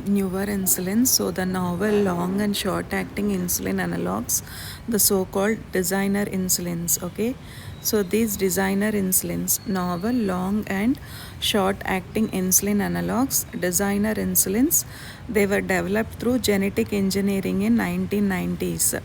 newer insulins, so the novel long and short acting insulin analogues, the so called designer insulins. Okay, so these designer insulins, novel long and short acting insulin analogues, designer insulins, they were developed through genetic engineering in 1990s.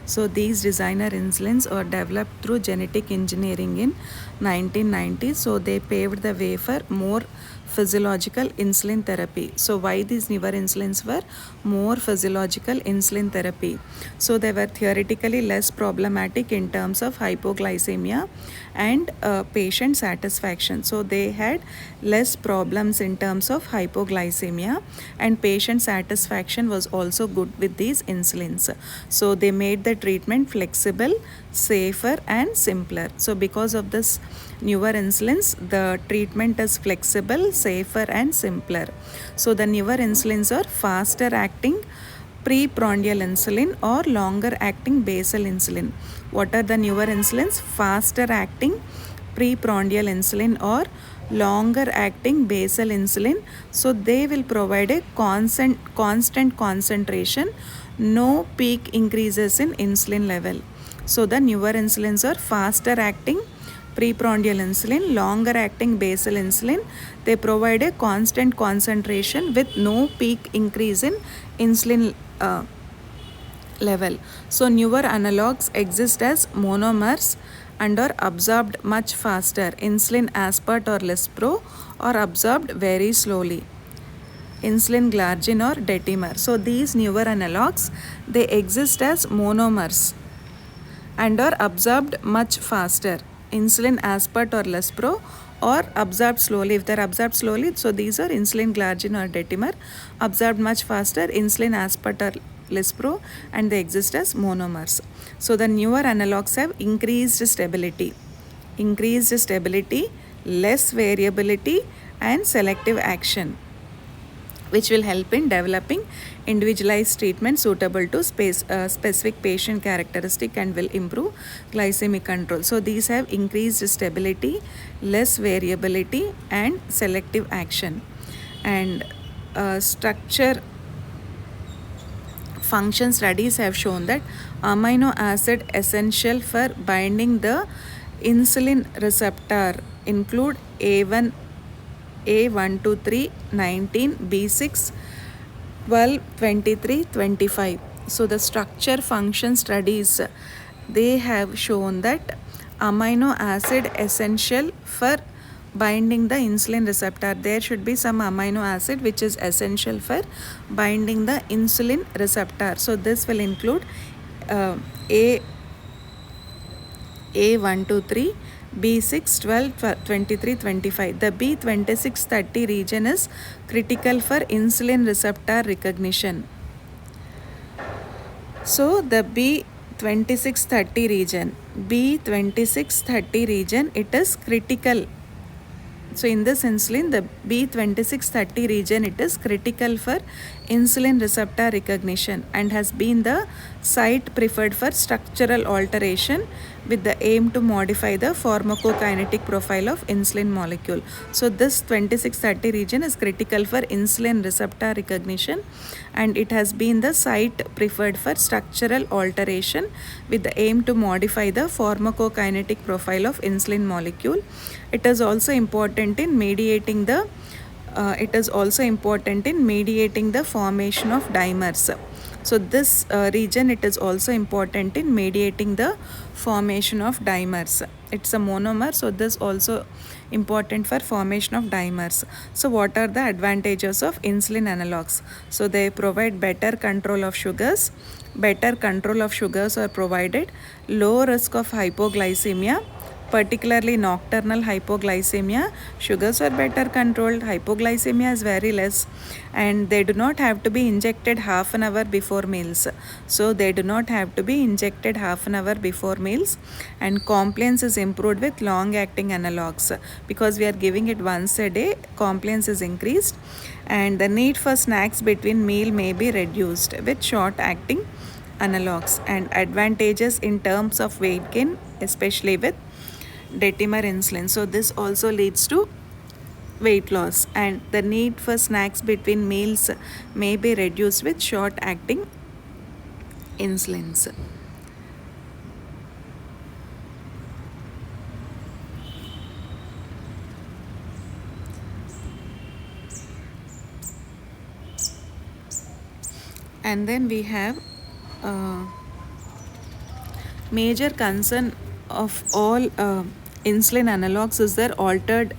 So these designer insulins were developed through genetic engineering in 1990s. So they paved the way for more physiological insulin therapy. So why these newer insulins were more physiological insulin therapy? So they were theoretically less problematic in terms of hypoglycemia and patient satisfaction. So they had less problems in terms of hypoglycemia, and patient satisfaction was also good with these insulins. So they made the treatment flexible, safer and simpler. So because of this newer insulins, the treatment is flexible, safer and simpler. So the newer insulins are faster acting preprandial insulin or longer acting basal insulin. What are the newer insulins? Faster acting preprandial insulin or longer acting basal insulin. So they will provide a constant concentration, no peak increases in insulin level. So the newer insulins are faster acting preprandial insulin, longer acting basal insulin. They provide a constant concentration with no peak increase in insulin level. So newer analogues exist as monomers and are absorbed much faster. Insulin aspart or lispro are absorbed very slowly. Insulin glargine or detimer. So these newer analogues, they exist as monomers and are absorbed much faster. Insulin aspart or lispro or absorbed slowly. If they are absorbed slowly, so these are insulin glargine or detimer. Absorbed much faster, insulin aspart or lispro, and they exist as monomers. So the newer analogues have increased stability, less variability and selective action, which will help in developing individualized treatment suitable to specific patient characteristic and will improve glycemic control. So these have increased stability, less variability and selective action. And structure function studies have shown that amino acid essential for binding the insulin receptor include A1, A123, 19, B6, 12, 23, 25. So the structure function studies, they have shown that amino acid essential for binding the insulin receptor. There should be some amino acid which is essential for binding the insulin receptor. So this will include A123, B6, 12, 23, 25. The B2630 region is critical for insulin receptor recognition. So the B2630 region, it is critical. So in this insulin, the B2630 region, it is critical for insulin receptor recognition and has been the site preferred for structural alteration with the aim to modify the pharmacokinetic profile of insulin molecule. So this 2630 region is critical for insulin receptor recognition and it has been the site preferred for structural alteration with the aim to modify the pharmacokinetic profile of insulin molecule. It is also important in mediating the formation of dimers. So this region, it is also important in mediating the formation of dimers. It's a monomer, so this also important for formation of dimers. So what are the advantages of insulin analogues? So they provide better control of sugars. Better control of sugars are provided. Low risk of hypoglycemia, particularly nocturnal hypoglycemia. Sugars are better controlled, hypoglycemia is very less, and they do not have to be injected half an hour before meals. So they do not have to be injected half an hour before meals, and compliance is improved with long acting analogues because we are giving it once a day. Compliance is increased and the need for snacks between meal may be reduced with short acting analogues, and advantages in terms of weight gain, especially with detimer insulin. So this also leads to weight loss, and the need for snacks between meals may be reduced with short acting insulins. And then we have uh, major concern of all insulin analogs is their altered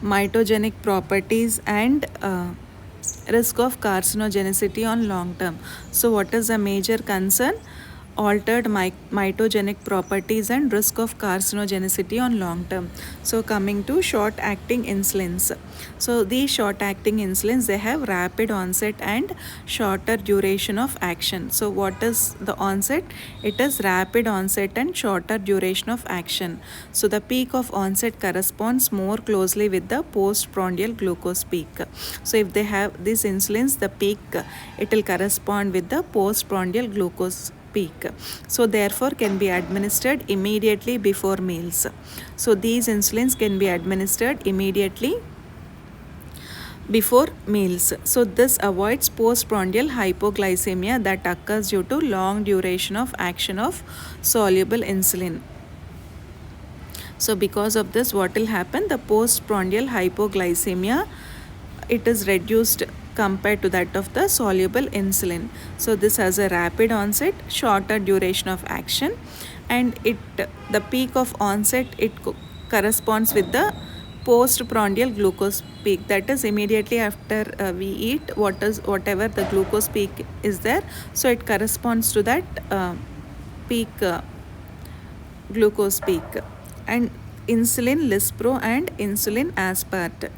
mitogenic properties and risk of carcinogenicity on long term. So, what is a major concern? Altered mitogenic properties and risk of carcinogenicity on long term. So, coming to short acting insulins. So, these short acting insulins, they have rapid onset and shorter duration of action. So, what is the onset? It is rapid onset and shorter duration of action. So, the peak of onset corresponds more closely with the postprandial glucose peak. So, if they have these insulins, the peak it will correspond with the postprandial glucose peak. So, therefore, can be administered immediately before meals. So, these insulins can be administered immediately before meals. So, this avoids postprandial hypoglycemia that occurs due to long duration of action of soluble insulin. So, because of this, what will happen? The postprandial hypoglycemia it is reduced compared to that of the soluble insulin. So, this has a rapid onset, shorter duration of action, and the peak of onset corresponds with the postprandial glucose peak, that is immediately after we eat whatever the glucose peak is there, so it corresponds to that peak glucose peak. And insulin lispro and insulin aspart,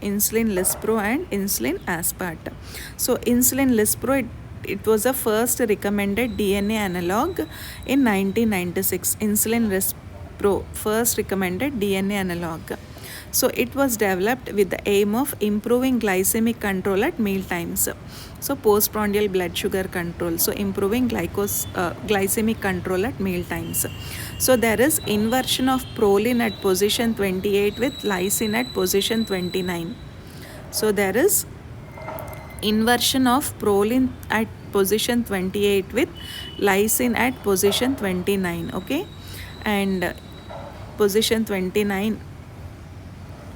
so insulin lispro it was the first recommended DNA analog in 1996. Insulin lispro first recommended DNA analog. So it was developed with the aim of improving glycemic control at meal times. So postprandial blood sugar control. So improving glycemic control at meal times. So there is inversion of proline at position 28 with lysine at position 29. So there is inversion of proline at position 28 with lysine at position 29. Okay, and position 29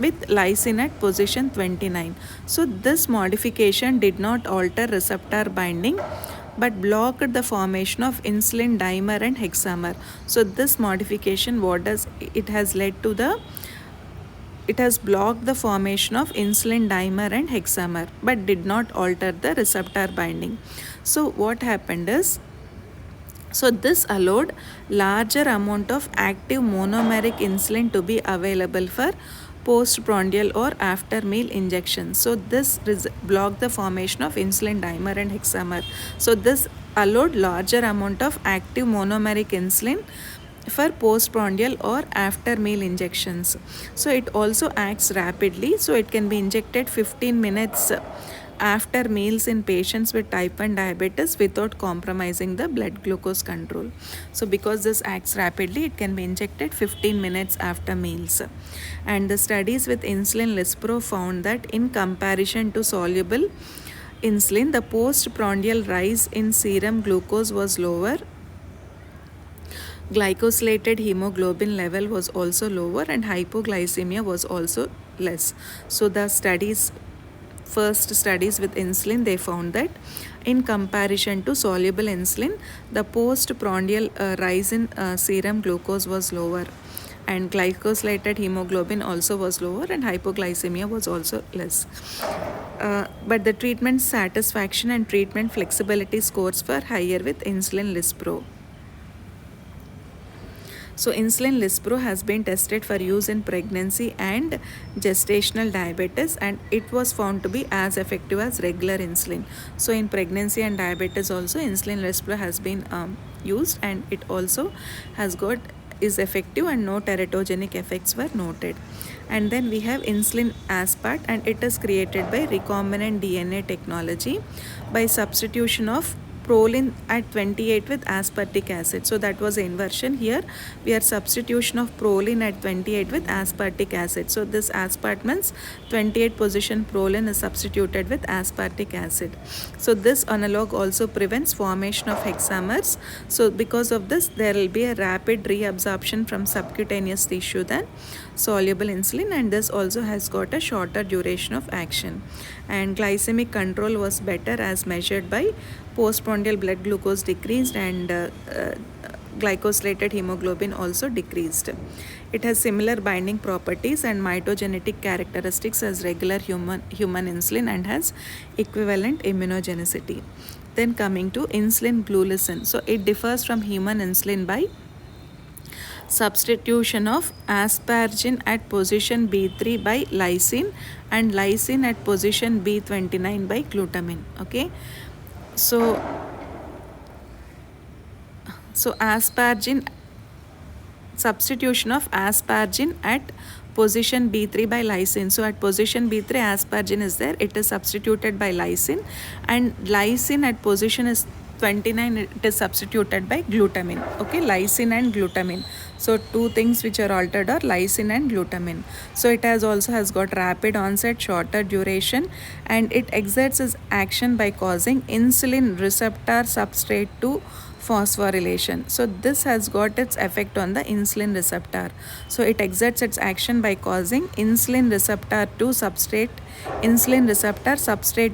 with lysine at position 29. So this modification did not alter receptor binding but blocked the formation of insulin dimer and hexamer. So this modification, what does it has led to? It has blocked the formation of insulin dimer and hexamer but did not alter the receptor binding. So what happened is, so this allowed larger amount of active monomeric insulin to be available for postprandial or after meal injections. So this blocked the formation of insulin dimer and hexamer. So this allowed larger amount of active monomeric insulin for postprandial or after meal injections. So it also acts rapidly, so it can be injected 15 minutes after meals in patients with type 1 diabetes without compromising the blood glucose control. So because this acts rapidly, it can be injected 15 minutes after meals. And the studies with insulin lispro found that in comparison to soluble insulin, the postprandial rise in serum glucose was lower, glycosylated hemoglobin level was also lower, and hypoglycemia was also less. So the first studies with insulin, they found that in comparison to soluble insulin, the postprandial rise in serum glucose was lower, and glycosylated hemoglobin also was lower, and hypoglycemia was also less. But the treatment satisfaction and treatment flexibility scores were higher with insulin lispro. So insulin lispro has been tested for use in pregnancy and gestational diabetes, and it was found to be as effective as regular insulin. So in pregnancy and diabetes also, insulin lispro has been used, and it also is effective, and no teratogenic effects were noted. And then we have insulin aspart, and it is created by recombinant DNA technology by substitution of proline at 28 with aspartic acid. So that was inversion. Here we are substitution of proline at 28 with aspartic acid. So this aspart means 28 position proline is substituted with aspartic acid. So this analog also prevents formation of hexamers. So because of this, there will be a rapid reabsorption from subcutaneous tissue than soluble insulin, and this also has got a shorter duration of action. And glycemic control was better as measured by postprandial blood glucose decreased, and glycosylated hemoglobin also decreased. It has similar binding properties and mitogenetic characteristics as regular human insulin and has equivalent immunogenicity. Then coming to insulin glulicin. So it differs from human insulin by substitution of asparagine at position B3 by lysine and lysine at position B29 by glutamine. Okay, so asparagine, substitution of asparagine at position B3 by lysine. So at position B3 asparagine is there, it is substituted by lysine, and lysine at position is 29, it is substituted by glutamine. Okay, lysine and glutamine. So two things which are altered are lysine and glutamine. So it also has got rapid onset, shorter duration, and it exerts its action by causing insulin receptor substrate to phosphorylation. So this has got its effect on the insulin receptor. So it exerts its action by causing insulin receptor to substrate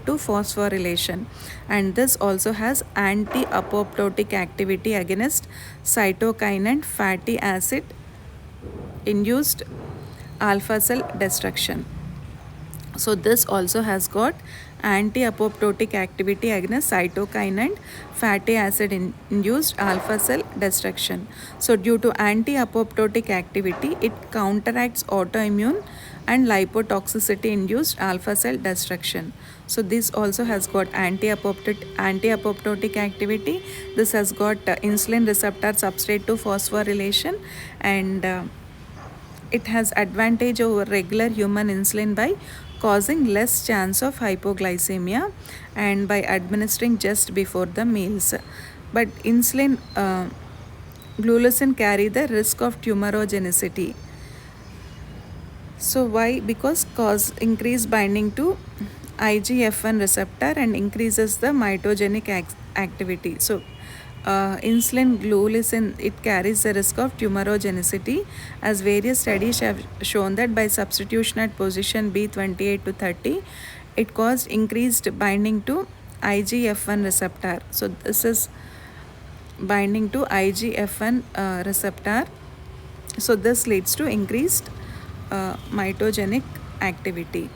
to phosphorylation, and this also has anti-apoptotic activity against cytokine fatty acid induced alpha cell destruction. So this also has got anti-apoptotic activity against cytokine and fatty acid induced alpha cell destruction. So due to anti-apoptotic activity, it counteracts autoimmune and lipotoxicity induced alpha cell destruction. So this also has got anti-apoptotic activity. This has got insulin receptor substrate to phosphorylation, and it has advantage over regular human insulin by causing less chance of hypoglycemia and by administering just before the meals. But insulin glulicin carry the risk of tumorigenicity. So why? Because cause increased binding to IGF-1 receptor and increases the mitogenic activity. So insulin glulicin, it carries the risk of tumorigenicity, as various studies have shown that by substitution at position B28 to 30, it caused increased binding to IGF-1 receptor. So this is binding to IGF-1 receptor. So this leads to increased mitogenic activity.